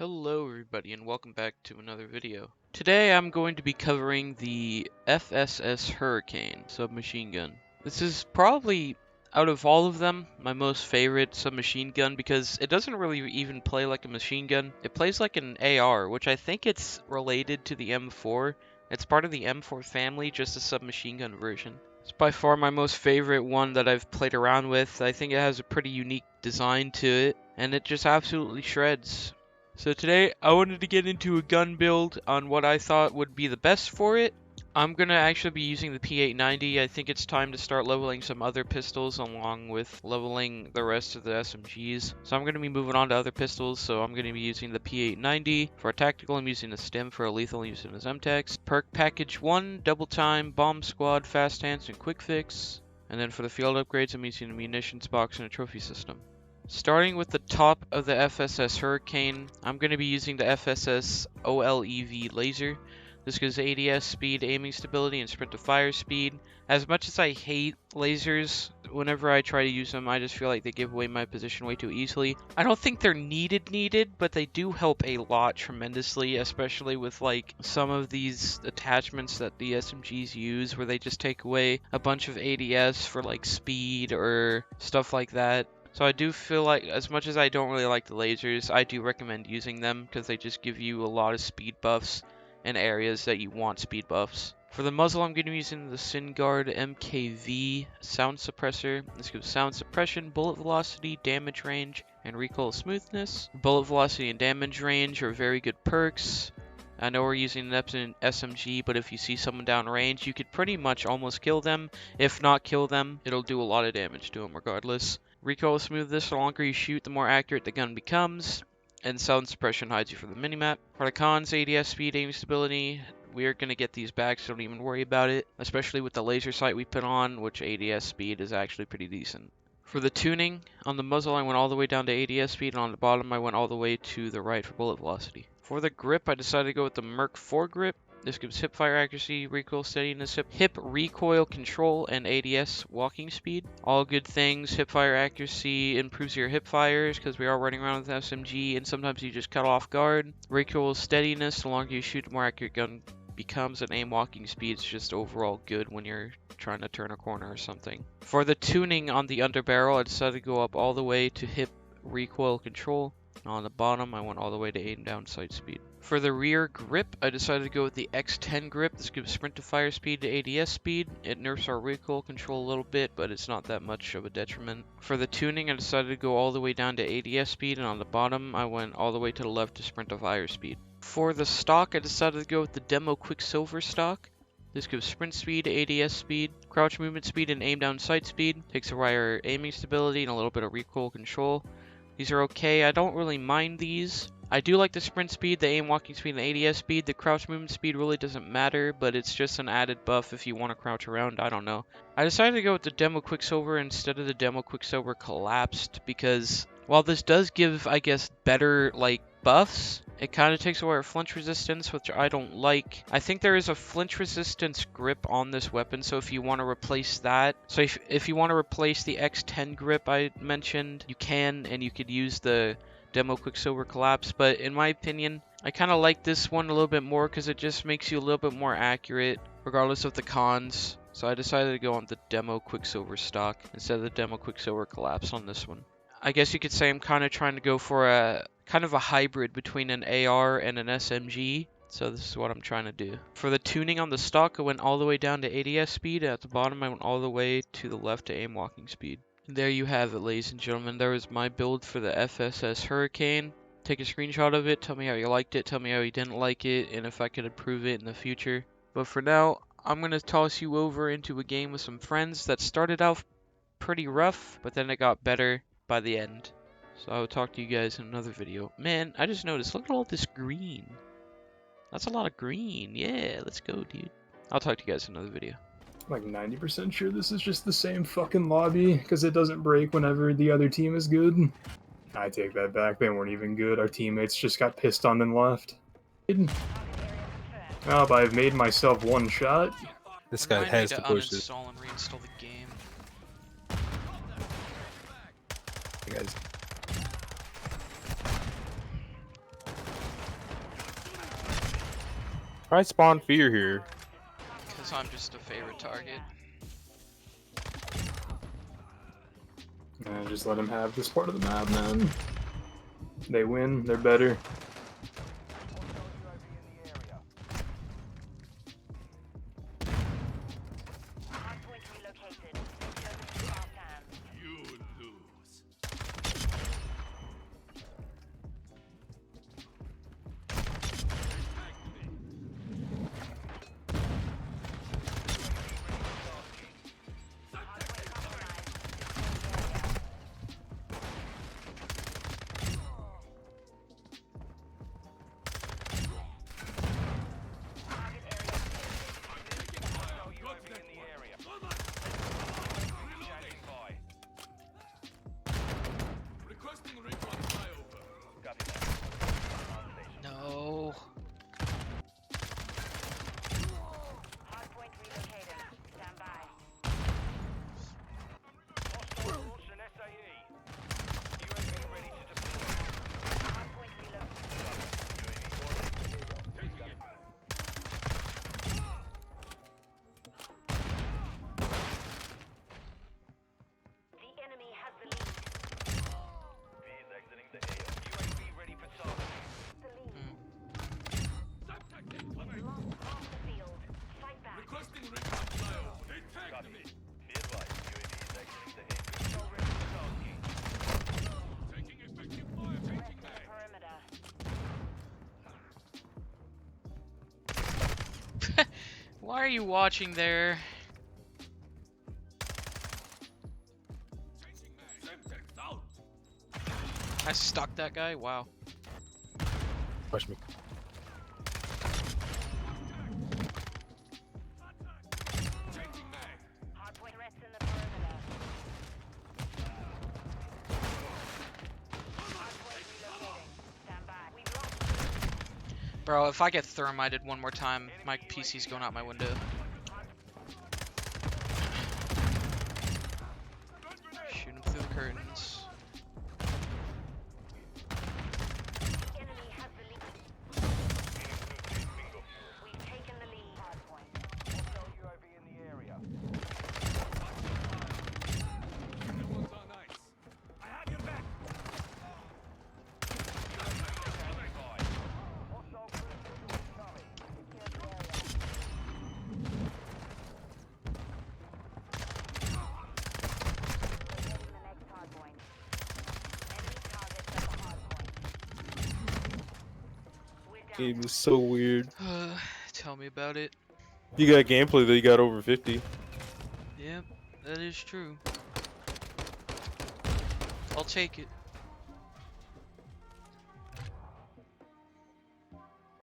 Hello everybody and welcome back to another video. Today I'm going to be covering the FSS HURRICANE submachine gun. This is probably, out of all of them, my most favorite submachine gun because it doesn't really even play like a machine gun. It plays like an AR, which I think it's related to the M4. It's part of the M4 family, just a submachine gun version. It's by far my most favorite one that I've played around with. I think it has a pretty unique design to it, and it just absolutely shreds. So today I wanted to get into a gun build on what I thought would be the best for it. I'm going to actually be using the P890. I think it's time to start leveling some other pistols along with leveling the rest of the SMGs. So I'm going to be moving on to other pistols. So I'm going to be using the P890. For a tactical, I'm using the Stim. For a lethal, I'm using the Zemtex. Perk package 1, double time, bomb squad, fast hands, and quick fix. And then for the field upgrades, I'm using a munitions box and a trophy system. Starting with the top of the FSS HURRICANE, I'm going to be using the FSS OLEV laser. This gives ADS speed, aiming stability, and sprint to fire speed. As much as I hate lasers, whenever I try to use them, I just feel like they give away my position way too easily. I don't think they're needed, but they do help a lot tremendously, especially with like some of these attachments that the SMGs use where they just take away a bunch of ADS for like speed or stuff like that. So I do feel like, as much as I don't really like the lasers, I do recommend using them because they just give you a lot of speed buffs in areas that you want speed buffs. For the muzzle, I'm going to be using the SynGuard MKV sound suppressor. This gives sound suppression, bullet velocity, damage range, and recoil smoothness. Bullet velocity and damage range are very good perks. I know we're using an SMG, but if you see someone down range, you could pretty much almost kill them. If not kill them, it'll do a lot of damage to them regardless. Recoil smoothness, the longer you shoot, the more accurate the gun becomes. And sound suppression hides you from the minimap. For the cons, ADS speed, aiming stability, we are going to get these back, so don't even worry about it. Especially with the laser sight we put on, which ADS speed is actually pretty decent. For the tuning, on the muzzle I went all the way down to ADS speed, and on the bottom I went all the way to the right for bullet velocity. For the grip, I decided to go with the Merc 4 grip. This gives hip fire accuracy, recoil steadiness, hip recoil control, and ADS walking speed. All good things. Hip fire accuracy improves your hip fires because we are running around with SMG and sometimes you just cut off guard. Recoil steadiness, the longer you shoot, the more accurate gun becomes, and aim walking speed is just overall good when you're trying to turn a corner or something. For the tuning on the underbarrel, I decided to go up all the way to hip recoil control. On the bottom, I went all the way to aim down sight speed. For the rear grip, I decided to go with the X10 grip. This gives sprint to fire speed to ADS speed. It nerfs our recoil control a little bit, but it's not that much of a detriment. For the tuning, I decided to go all the way down to ADS speed, and on the bottom, I went all the way to the left to sprint to fire speed. For the stock, I decided to go with the Demo Quicksilver stock. This gives sprint speed, ADS speed, crouch movement speed, and aim down sight speed. Takes away our aiming stability and a little bit of recoil control. These are okay. I don't really mind these. I do like the sprint speed, the aim walking speed, and the ADS speed. The crouch movement speed really doesn't matter, but it's just an added buff if you want to crouch around. I don't know. I decided to go with the Demo Quicksilver instead of the Demo Quicksilver Collapsed because while this does give, I guess, better like buffs, it kind of takes away our flinch resistance, which I don't like. I think there is a flinch resistance grip on this weapon, so if you want to replace that, so if you want to replace the X10 grip I mentioned, you can, and you could use the Demo Quicksilver Collapse, but in my opinion, I kind of like this one a little bit more because it just makes you a little bit more accurate, regardless of the cons. So I decided to go on the Demo Quicksilver stock instead of the Demo Quicksilver Collapse on this one. I guess you could say I'm kind of trying to go for a kind of a hybrid between an AR and an SMG. So this is what I'm trying to do. For the tuning on the stock, I went all the way down to ADS speed. At the bottom, I went all the way to the left to aim walking speed. And there you have it, ladies and gentlemen. There was my build for the FSS HURRICANE. Take a screenshot of it. Tell me how you liked it. Tell me how you didn't like it. And if I could improve it in the future. But for now, I'm going to toss you over into a game with some friends that started out pretty rough, but then it got better by the end. So I will talk to you guys in another video. Man, I just noticed, look at all this green. That's a lot of green. Yeah, let's go, dude. I'll talk to you guys in another video. I'm like 90% sure this is just the same fucking lobby, because it doesn't break whenever the other team is good. I take that back, they weren't even good. Our teammates just got pissed on and left. Oh, but I've made myself one shot. This guy has to push this. Uninstall and reinstall the game. Hey guys. Try spawn fear here. Because I'm just a favorite target. Just let them have this part of the map, man. They win, they're better. No. Why are you watching there? I stuck that guy? Wow. Push me. Bro, if I get thermited one more time, my PC's going out my window. Shoot him through the curtains. Game is so weird. Tell me about it. You got gameplay that you got over 50. Yep, that is true. I'll take it.